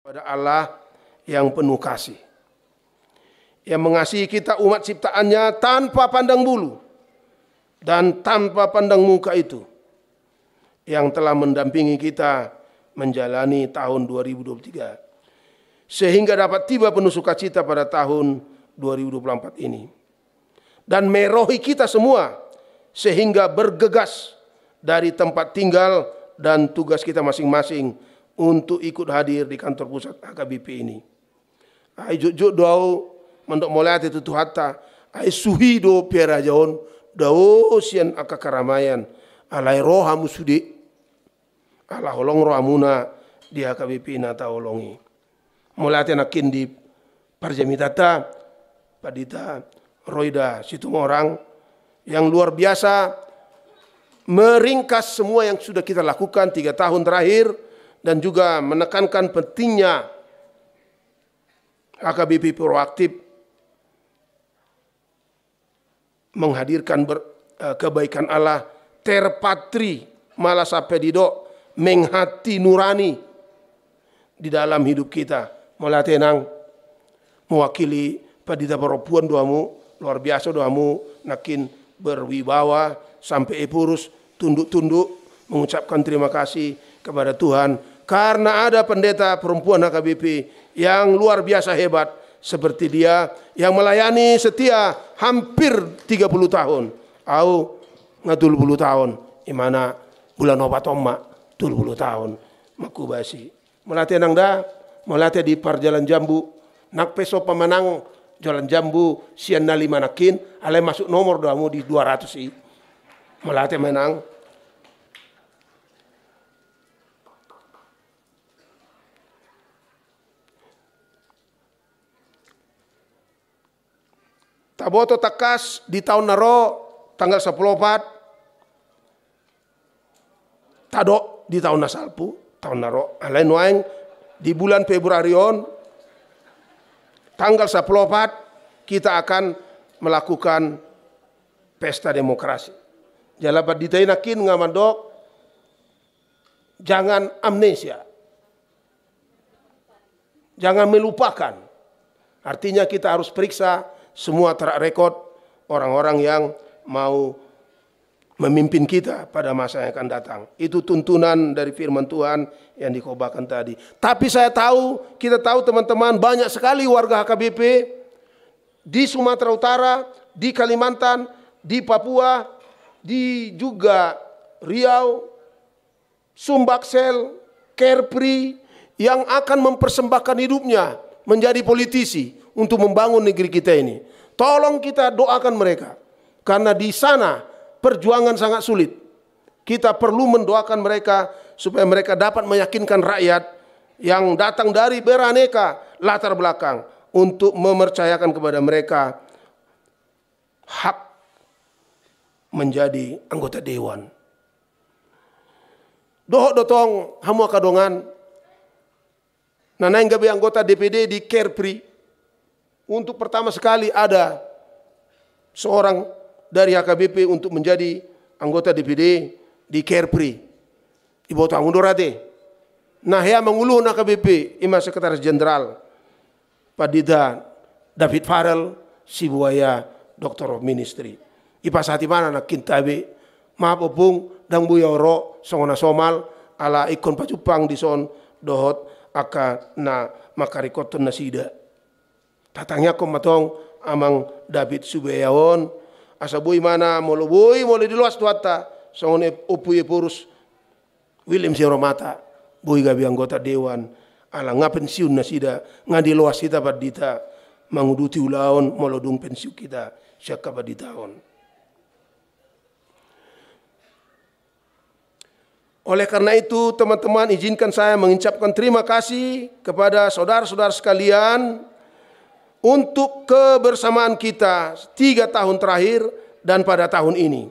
Pada Allah yang penuh kasih, yang mengasihi kita umat ciptaannya tanpa pandang bulu dan tanpa pandang muka itu, yang telah mendampingi kita menjalani tahun 2023 sehingga dapat tiba penuh sukacita pada tahun 2024 ini, dan merohi kita semua sehingga bergegas dari tempat tinggal dan tugas kita masing-masing untuk ikut hadir di kantor pusat HKBP ini. Ai jujur doa mandok mulai itu hatta ai suhi do pera jaon dao sian aka karamaian alai roha musudi ala holong rohamuna di HKBP na taolongi. Mulai nakin di parjamitata padita roida situ orang yang luar biasa meringkas semua yang sudah kita lakukan 3 tahun terakhir dan juga menekankan pentingnya HKBP proaktif menghadirkan kebaikan Allah terpatri malah sampai dido menghati nurani di dalam hidup kita. Mulai tenang mewakili padita perempuan doamu luar biasa, doamu nakin berwibawa sampai epurus tunduk-tunduk mengucapkan terima kasih kepada Tuhan karena ada pendeta perempuan HKBP yang luar biasa hebat seperti dia yang melayani setia hampir 30 tahun au ngatul 10 tahun imana bulan obat omma 30 tahun makubasi melatih nang dah melatih di parjalan jambu nak peso pemenang jalan jambu sian nali manakin ale masuk nomor doamu di 200 sih melatih menang. Taboto takas di tahun naro tanggal 14 tado di tahun nasalpu tahun naro alain waeng di bulan Februarion tanggal 14 kita akan melakukan pesta demokrasi. Jalabat ditainakin ngamadok jangan amnesia. Jangan melupakan. Artinya kita harus periksa semua track record orang-orang yang mau memimpin kita pada masa yang akan datang. Itu tuntunan dari firman Tuhan yang dikobakan tadi. Tapi saya tahu, kita tahu teman-teman banyak sekali warga HKBP di Sumatera Utara, di Kalimantan, di Papua, di juga Riau, Sumbaksel, Kepri yang akan mempersembahkan hidupnya menjadi politisi untuk membangun negeri kita ini. Tolong kita doakan mereka. Karena di sana perjuangan sangat sulit. Kita perlu mendoakan mereka supaya mereka dapat meyakinkan rakyat yang datang dari beraneka latar belakang untuk mempercayakan kepada mereka hak menjadi anggota dewan. Dohok dotong hamu kadongan nanai gabe anggota DPD di Kepri. Untuk pertama sekali ada seorang dari HKBP untuk menjadi anggota DPD di Kepri. Ibu tahu mundurate. Nah ya menguluh HKBP ima sekretaris jenderal Padida David Farrell Sibuaya Doctor of Ministry. Ipas hati mana nak kintabe maaf opung dang buyoro songona somal ala ikon pacupang di son dohot aka na makarikoton nasida. Tatangnya ko matong amang David Subayawon asabuy mana molobuy molo di luas tuata songone upuye purus William Siromata buy gabi anggota dewan ala nga pensiun nasida nga di luas kita badita manguduti ulaon molodung pensiun kita syaka baditaon. Oleh karena itu teman-teman izinkan saya mengucapkan terima kasih kepada saudara-saudara sekalian untuk kebersamaan kita 3 tahun terakhir dan pada tahun ini.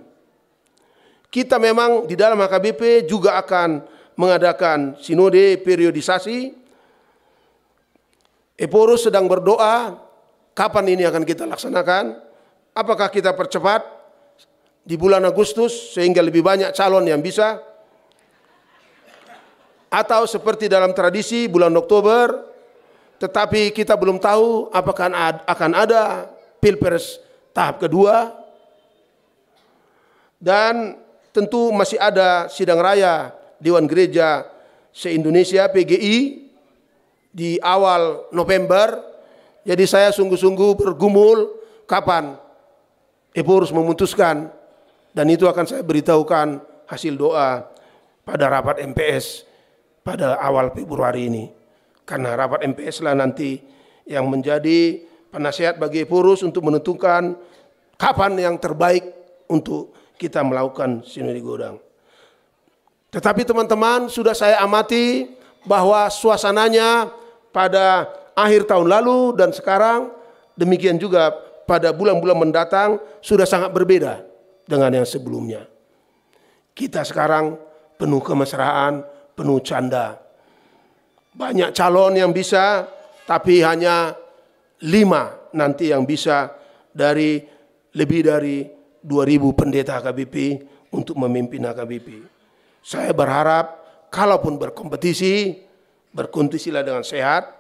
Kita memang di dalam HKBP juga akan mengadakan sinode periodisasi. Eporus sedang berdoa kapan ini akan kita laksanakan. Apakah kita percepat di bulan Agustus sehingga lebih banyak calon yang bisa. Atau seperti dalam tradisi bulan Oktober, tetapi kita belum tahu apakah akan ada Pilpres tahap kedua. Dan tentu masih ada sidang raya Dewan Gereja se-Indonesia PGI di awal November. Jadi saya sungguh-sungguh bergumul kapan Eporus memutuskan, dan itu akan saya beritahukan hasil doa pada rapat MPS pada awal Februari ini. Karena rapat MPS lah nanti yang menjadi penasihat bagi Eporus untuk menentukan kapan yang terbaik untuk kita melakukan sinode Godang. Tetapi teman-teman, sudah saya amati bahwa suasananya pada akhir tahun lalu dan sekarang, demikian juga pada bulan-bulan mendatang sudah sangat berbeda dengan yang sebelumnya. Kita sekarang penuh kemesraan, penuh canda. Banyak calon yang bisa, tapi hanya 5 nanti yang bisa dari lebih dari 2.000 pendeta HKBP untuk memimpin HKBP. Saya berharap kalaupun berkompetisilah dengan sehat,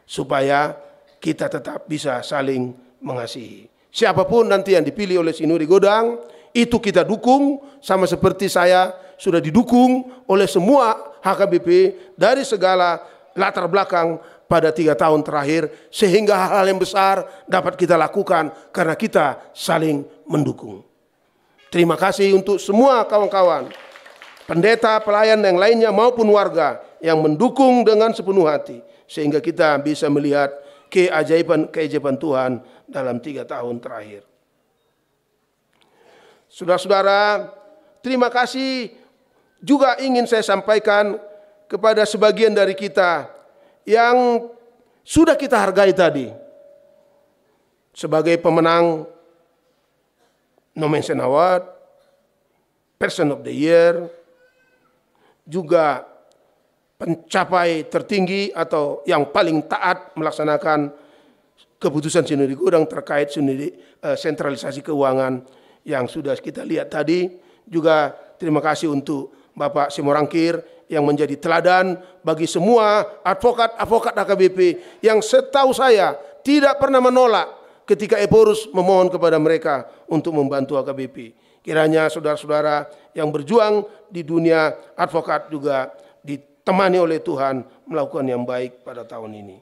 supaya kita tetap bisa saling mengasihi. Siapapun nanti yang dipilih oleh Sinode Godang, itu kita dukung, sama seperti saya sudah didukung oleh semua HKBP dari segala latar belakang pada 3 tahun terakhir, sehingga hal-hal yang besar dapat kita lakukan karena kita saling mendukung. Terima kasih untuk semua kawan-kawan, pendeta, pelayan yang lainnya maupun warga yang mendukung dengan sepenuh hati, sehingga kita bisa melihat keajaiban Tuhan dalam 3 tahun terakhir. Saudara-saudara, terima kasih juga ingin saya sampaikan kepada sebagian dari kita yang sudah kita hargai tadi sebagai pemenang Nomensen Award, Person of the Year, juga pencapai tertinggi atau yang paling taat melaksanakan keputusan Sinode Godang terkait sentralisasi keuangan yang sudah kita lihat tadi. Juga terima kasih untuk Bapak Simorangkir yang menjadi teladan bagi semua advokat-advokat HKBP yang setahu saya tidak pernah menolak ketika Eporus memohon kepada mereka untuk membantu HKBP. Kiranya saudara-saudara yang berjuang di dunia advokat juga ditemani oleh Tuhan melakukan yang baik pada tahun ini.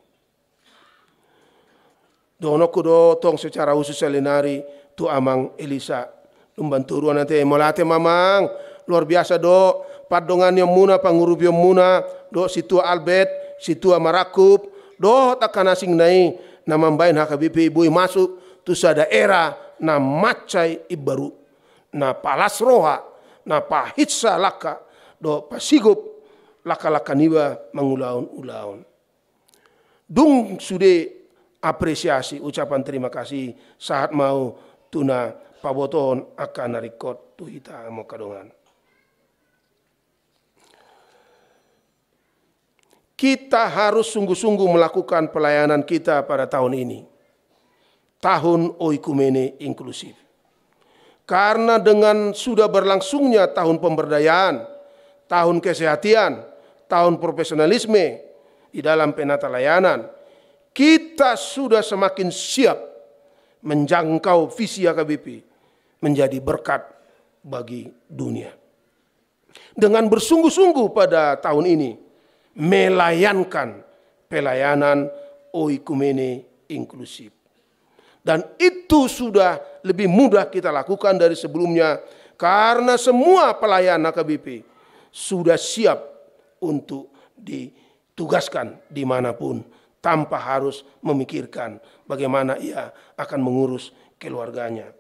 Dono kudo tong secara khusus selinari tu amang Elisa membantu ruang nanti molate mamang luar biasa do padongan yang muna pangurub yang muna do situa Albert situa Marakup do takkan asing nai nama bain HKBP ibu masuk tu sa daerah na macai ibaru na palas roha na pahitsa laka do pasigup laka-laka niba mangulaun-ulaun. Dung sude apresiasi ucapan terima kasih saat mau tuna paboton akan narikot tu hita mo kadongan. Kita harus sungguh-sungguh melakukan pelayanan kita pada tahun ini. Tahun Oikumene Inklusif. Karena dengan sudah berlangsungnya tahun pemberdayaan, tahun kesehatan, tahun profesionalisme di dalam penata layanan, kita sudah semakin siap menjangkau visi HKBP menjadi berkat bagi dunia. Dengan bersungguh-sungguh pada tahun ini, melayankan pelayanan Oikumene Inklusif. Dan itu sudah lebih mudah kita lakukan dari sebelumnya, karena semua pelayan HKBP sudah siap untuk ditugaskan dimanapun, tanpa harus memikirkan bagaimana ia akan mengurus keluarganya.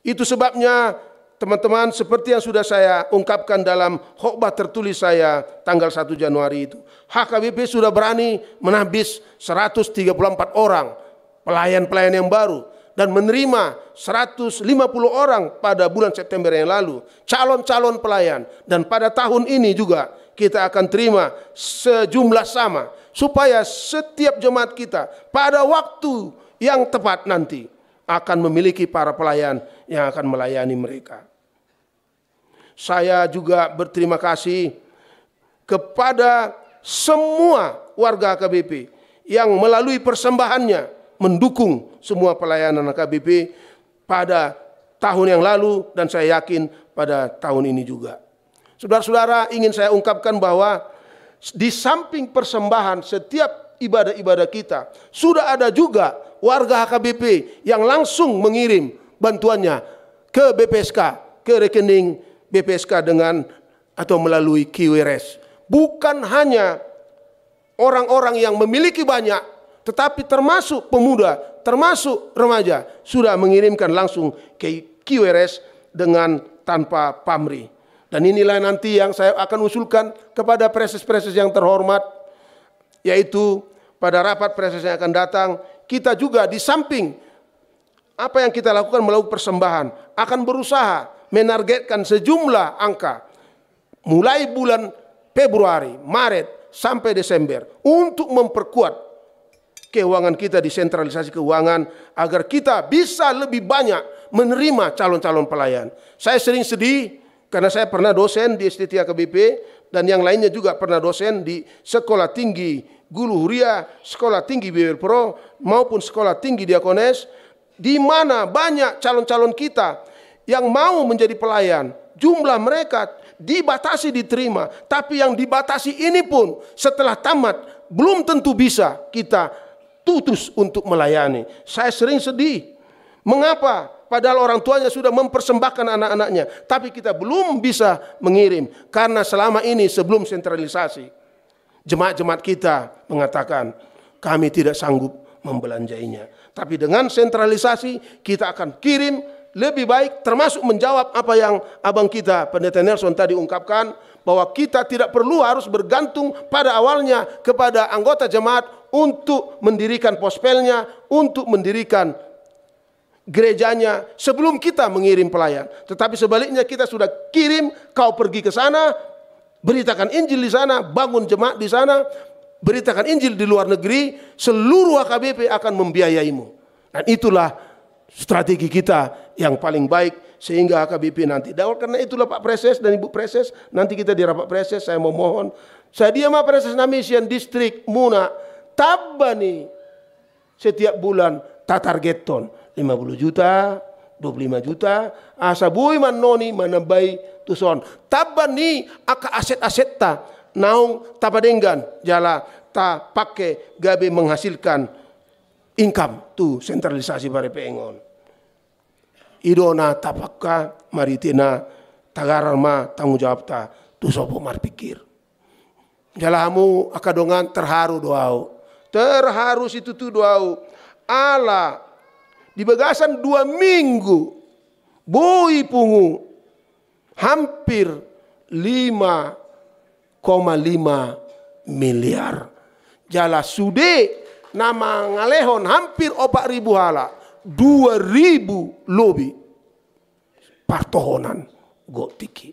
Itu sebabnya teman-teman, seperti yang sudah saya ungkapkan dalam khotbah tertulis saya tanggal 1 Januari itu, HKBP sudah berani menahbis 134 orang pelayan-pelayan yang baru dan menerima 150 orang pada bulan September yang lalu, calon-calon pelayan. Dan pada tahun ini juga kita akan terima sejumlah sama, supaya setiap jemaat kita pada waktu yang tepat nanti akan memiliki para pelayan yang akan melayani mereka. Saya juga berterima kasih kepada semua warga HKBP yang melalui persembahannya mendukung semua pelayanan HKBP pada tahun yang lalu dan saya yakin pada tahun ini juga. Saudara-saudara, ingin saya ungkapkan bahwa di samping persembahan setiap ibadah-ibadah kita, sudah ada juga warga HKBP yang langsung mengirim bantuannya ke BPSK, ke rekening BPSK dengan atau melalui QRS. Bukan hanya orang-orang yang memiliki banyak, tetapi termasuk pemuda, termasuk remaja, sudah mengirimkan langsung ke QRS dengan tanpa pamrih. Dan inilah nanti yang saya akan usulkan kepada preses-preses yang terhormat, yaitu pada rapat preses yang akan datang, kita juga di samping apa yang kita lakukan melalui persembahan, akan berusaha menargetkan sejumlah angka mulai bulan Februari, Maret, sampai Desember untuk memperkuat keuangan kita, desentralisasi keuangan, agar kita bisa lebih banyak menerima calon-calon pelayan. Saya sering sedih karena saya pernah dosen di STT HKBP dan yang lainnya juga pernah dosen di Sekolah Tinggi Guru Huria, Sekolah Tinggi BWL Pro maupun Sekolah Tinggi Diakones, di mana banyak calon-calon kita yang mau menjadi pelayan. Jumlah mereka dibatasi diterima, tapi yang dibatasi ini pun setelah tamat belum tentu bisa kita tutus untuk melayani. Saya sering sedih. Mengapa? Padahal orang tuanya sudah mempersembahkan anak-anaknya, tapi kita belum bisa mengirim. Karena selama ini sebelum sentralisasi, jemaat-jemaat kita mengatakan kami tidak sanggup membelanjainya. Tapi dengan sentralisasi kita akan kirim lebih baik, termasuk menjawab apa yang abang kita Pendeta Nelson tadi ungkapkan, bahwa kita tidak perlu harus bergantung pada awalnya kepada anggota jemaat untuk mendirikan pospelnya, untuk mendirikan gerejanya sebelum kita mengirim pelayan. Tetapi sebaliknya kita sudah kirim, kau pergi ke sana, beritakan Injil di sana, bangun jemaat di sana, beritakan Injil di luar negeri, seluruh HKBP akan membiayaimu. Dan itulah strategi kita yang paling baik sehingga HKBP nanti. Dan karena itulah Pak Preses dan Ibu Preses, nanti kita di rapat Preses, saya memohon, saya diam Preses Namisian Distrik Muna, tabani setiap bulan tatargeton 50 juta, 25 juta, asabui manoni manabai tuson. Tabani aka aset-aset ta, naung tapadenggan, jala ta pakai gabe menghasilkan income tu sentralisasi bare pengon. Idona tapakka maritina tagarama tanggung jawab ta tu sopo marpikir. Jalamu akadongan terharu doau. Terharu situ tu doau. Ala di bagasan 2 minggu boi pungu hampir 5,5 miliar. Jala sude nama ngalehon hampir 4.000 hala. 2.000 lobi partohonan gotiki.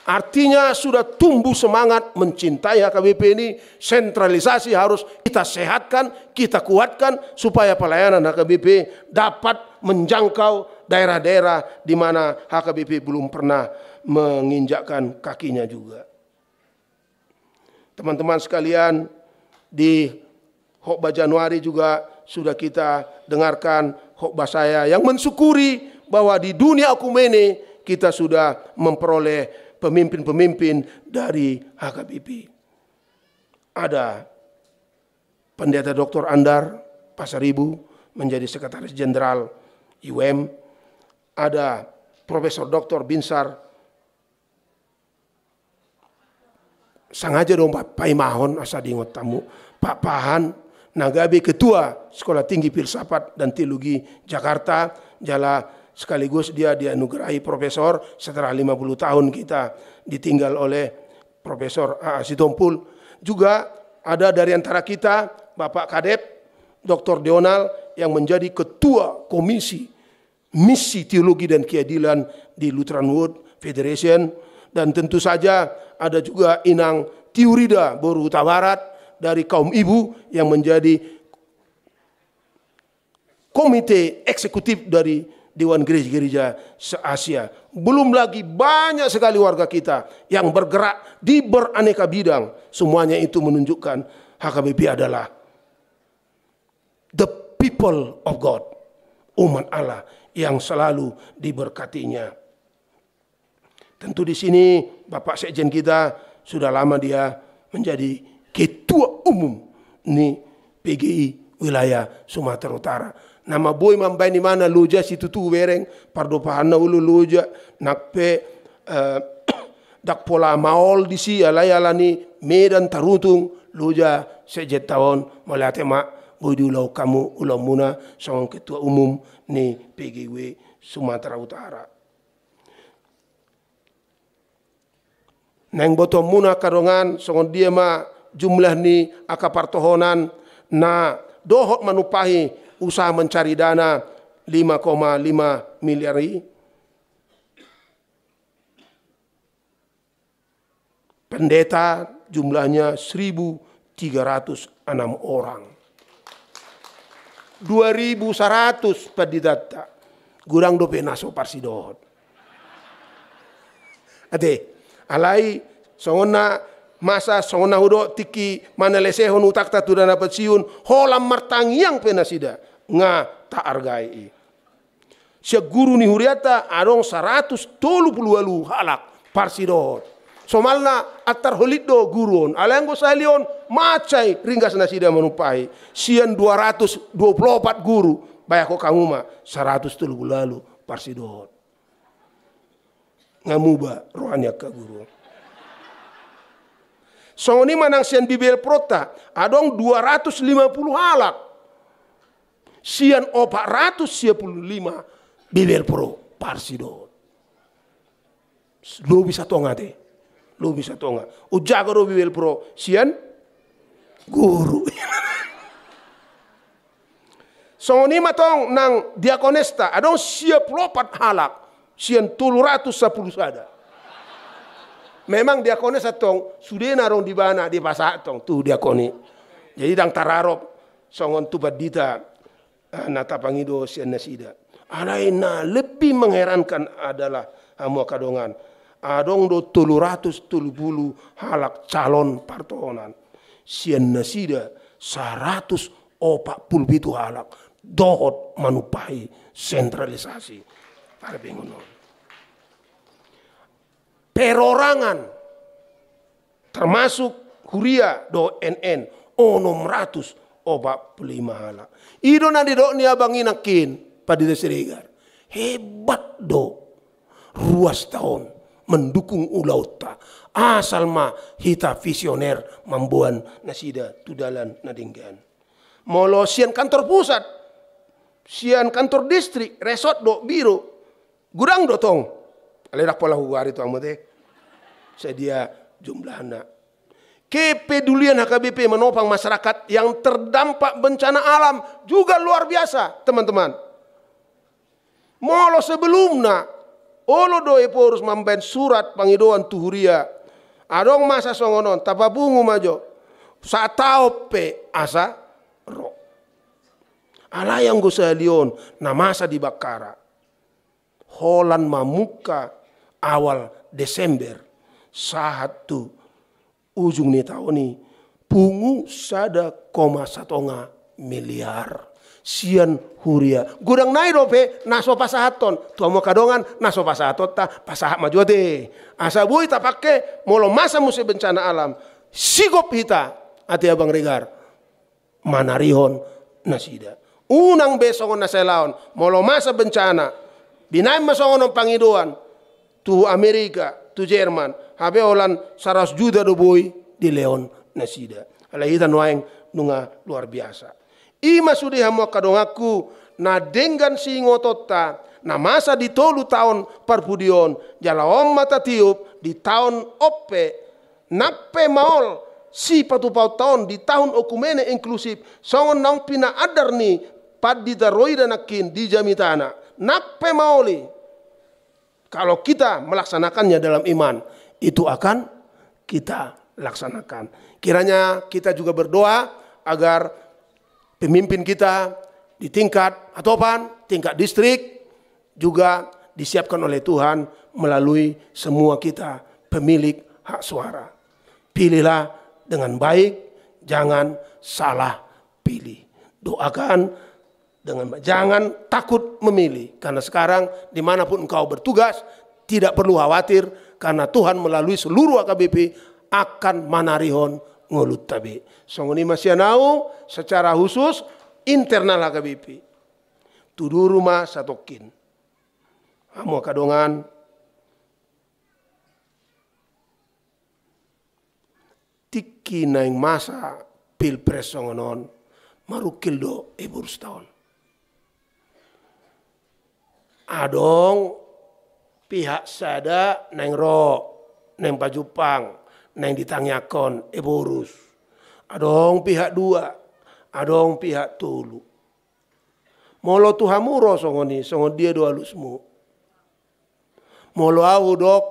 Artinya sudah tumbuh semangat mencintai HKBP ini. Sentralisasi harus kita sehatkan, kita kuatkan supaya pelayanan HKBP dapat menjangkau daerah-daerah di mana HKBP belum pernah menginjakkan kakinya juga. Teman-teman sekalian, di khotbah Januari juga sudah kita dengarkan khotbah saya yang mensyukuri bahwa di dunia okumene kita sudah memperoleh pemimpin-pemimpin dari HKBP. Ada Pendeta Dr. Andar Pasaribu menjadi Sekretaris Jenderal IWM. Ada Profesor Dr. Binsar sangaja dong Pak Paimahon asa dingot tamu. Pak Pahan Nagabe Ketua Sekolah Tinggi Filsafat dan Teologi Jakarta, jala sekaligus dia dianugerahi profesor setelah 50 tahun kita ditinggal oleh Profesor A.A. Sitompul. Juga ada dari antara kita Bapak Kadep Dr. Deonal yang menjadi Ketua Komisi Misi Teologi dan Keadilan di Lutheran World Federation. Dan tentu saja ada juga Inang Tiurida Boru Huta Barat dari kaum ibu yang menjadi komite eksekutif dari Dewan Gereja-Gereja se-Asia. Belum lagi banyak sekali warga kita yang bergerak di beraneka bidang. Semuanya itu menunjukkan HKBP adalah the people of God. Umat Allah yang selalu diberkatinya. Tentu di sini Bapak Sekjen kita sudah lama dia menjadi ketua umum nih PGI wilayah Sumatera Utara. Nama boy mambai ni mana loja situ tu bereng pardo pahana ulu loja nakpe dak pola maol di si ala ni Medan Tarutung loja sejet tahun malate mak boy di ulau kamu ulau muna sang ketua umum ni PGW Sumatera Utara. Neng botol muna karongan sang dia ma jumlah ni akapartohonan na dohot manupahi usaha mencari dana 5,5 miliar. Pendeta jumlahnya 1.306 orang. 2.100 pendeta. Gurang dope naso parsidohot. Ate, alai songona masa songona hudo tiki mana lesehon utak tatu dana pensiun holam martangiang penasida nga tak argai. Sia guru ni huriata adong 130 halak parsidot. Somalna atar holido guruon alanggo salion macai ringgas nasida manupai. Sian 224 guru bayako kanguma 130 parsidot. Ngamuba rohanya ke guru. Songoni manang sian bibel prota adong 250 halak. Sian 415 bibel pro parsidot. Lo bisa tonga deh. Lo bisa tonga. Ujaga do bibel pro sian guru. Songoni matong nang diakonesta adong 54 halak. Sian 310 sada. Memang diakones atong sudah narong di bana di pasar atong tu diakoni. Jadi dang tararop songon tu badita nata pangido sian nasida. Alaina lebih mengherankan adalah amu kadongan. Adong do 370 halak calon partohonan. Sian nasida 147 halak. Dohot manupai sentralisasi. Para bengonon. Perorangan termasuk huria do NN 645 halak. Ido nadi do ni abang inakin pada Siregar. Hebat do ruas tahun mendukung ulauta asal ma hita visioner mambuan nasida tudalan nadinggan. Molo sian kantor pusat, sian kantor distrik, resort do biro, gudang do tong. Aledak pola huari tu amate. Sedia jumlahnya. Kepedulian HKBP menopang masyarakat yang terdampak bencana alam juga luar biasa, teman-teman. Molo sebelumnya, olo doe porus mamben surat pangidoan tuhuria. Adong masa songonon, tapabungu majo. Saat tau pe asa ro. Alayang go salion na masa di Bakara. Holan mamuka awal Desember saat tu ujung ni tahun ni pungu 1,1 miliar sian huria gudang nairope naso pasahaton tu amo kadongan naso pasahaton ta pasahat majuate asa bui ta pakai molo masa musim bencana alam sigop hita ati abang regar manarihon nasida unang besongon naselaon molo masa bencana binay masongon ng pangiduan tu Amerika, tu Jerman, habe olan 100 juta do boy di Leon nasida. Alahitan waeng nunga luar biasa. Ima sudi hamo kadongaku na dengan singotota na masa di tolu tahun parpudion jala om mata tiup di tahun ope nape maol si patupau tahun di tahun okumene inklusif songon nang pina adar ni pad di daroi danakin di jamitana. Nape maoli kalau kita melaksanakannya dalam iman itu akan kita laksanakan. Kiranya kita juga berdoa agar pemimpin kita di tingkat tingkat distrik, juga disiapkan oleh Tuhan melalui semua kita pemilik hak suara. Pilihlah dengan baik, jangan salah pilih. Doakan dengan baik, jangan takut memilih. Karena sekarang dimanapun engkau bertugas, tidak perlu khawatir karena Tuhan melalui seluruh AKBP akan manarihon ngulut tabe. Songoni masih nau secara khusus internal AKBP. Tudu rumah satokin. Amo kadongan tiki naing masa pilpres songonon marukil do eburus tahun. Adong pihak sada naing ro naing pajupang naing ditangyakon eburus. Adong pihak dua, adong pihak tulu. Molo tuhamuro songoni songon dia doa lusmu. Molo au dok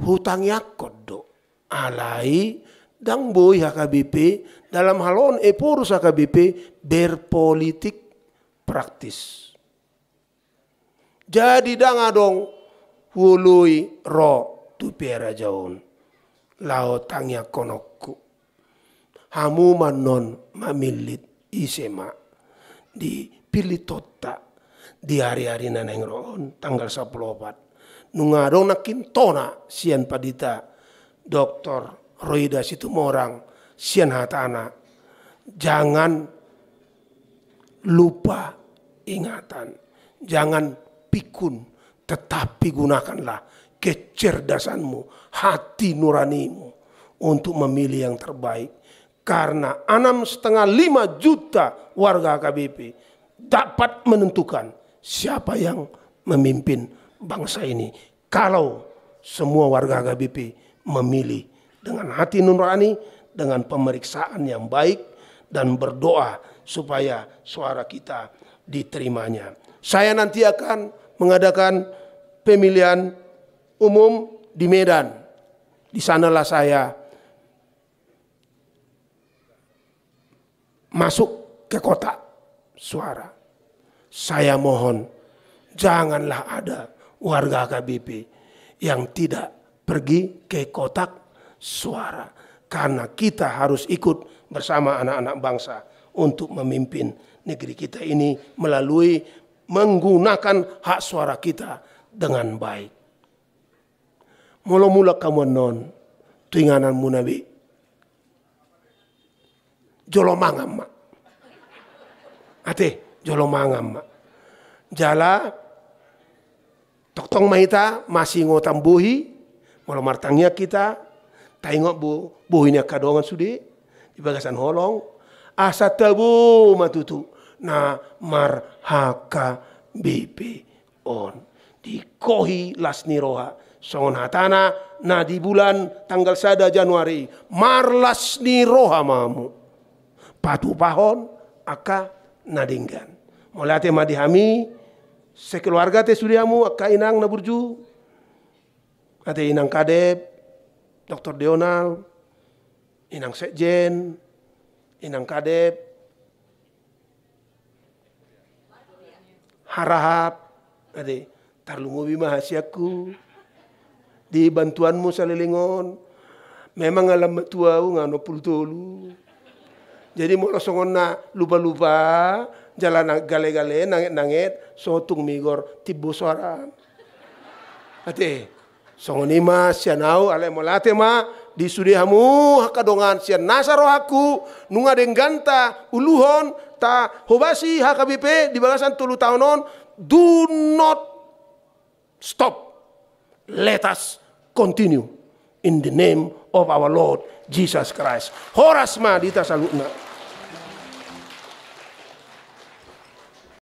hutang yakot dok alai dang boy HKBP dalam halon epurus HKBP berpolitik praktis. Jadi dang adong hului ro tu pera jaun lao tangya konokku hamu manon mamilit isema di pilih tota di hari-hari naneng roon tanggal 14 nungadong nakintona sian padita Dr. Roida Situmorang sian hatana jangan lupa ingatan, jangan pikun, tetapi gunakanlah kecerdasanmu, hati nuranimu untuk memilih yang terbaik. Karena 6,5 juta warga AKBP dapat menentukan siapa yang memimpin bangsa ini. Kalau semua warga AKBP memilih dengan hati nurani, dengan pemeriksaan yang baik, dan berdoa supaya suara kita diterimanya. Saya nanti akan mengadakan pemilihan umum di Medan. Di sanalah saya masuk ke kotak suara. Saya mohon janganlah ada warga AKBP yang tidak pergi ke kotak suara. Karena kita harus ikut bersama anak-anak bangsa untuk memimpin negeri kita ini melalui menggunakan hak suara kita dengan baik. Mula-mula kamu non tuinganan munabi jolomangam mak. Ate jolomangam mak. Jala toktong mahita masih ngotam buhi mula martangnya kita tengok buhinya kadongan sudi di bagasan holong asa tabu matutu na marhaka BP on dikohi lasni roha songon hatana na di bulan tanggal 1 Januari marlasni roha mamu patu pahon aka nadinggan molate madihami sekeluarga te sudiamu aka inang naburju ate inang kadep Dr. Deonal inang sekjen inang kadep harahap ade tarlungobi mahasiaku di bantuanmu salilingon memang alam matuau ngano pultolu jadi mo songon na lupa-lupa jalan gale-gale nangit-nangit sotung migor tibo suara ate songon ima sianau ale molate ma di sudihamu hakadongan sian nasaro aku nunga dengganta uluhon ta hobasi HKBP di bagasan 10 tahunon do not stop. Let us continue in the name of our Lord Jesus Christ. Horas ma dita salutna.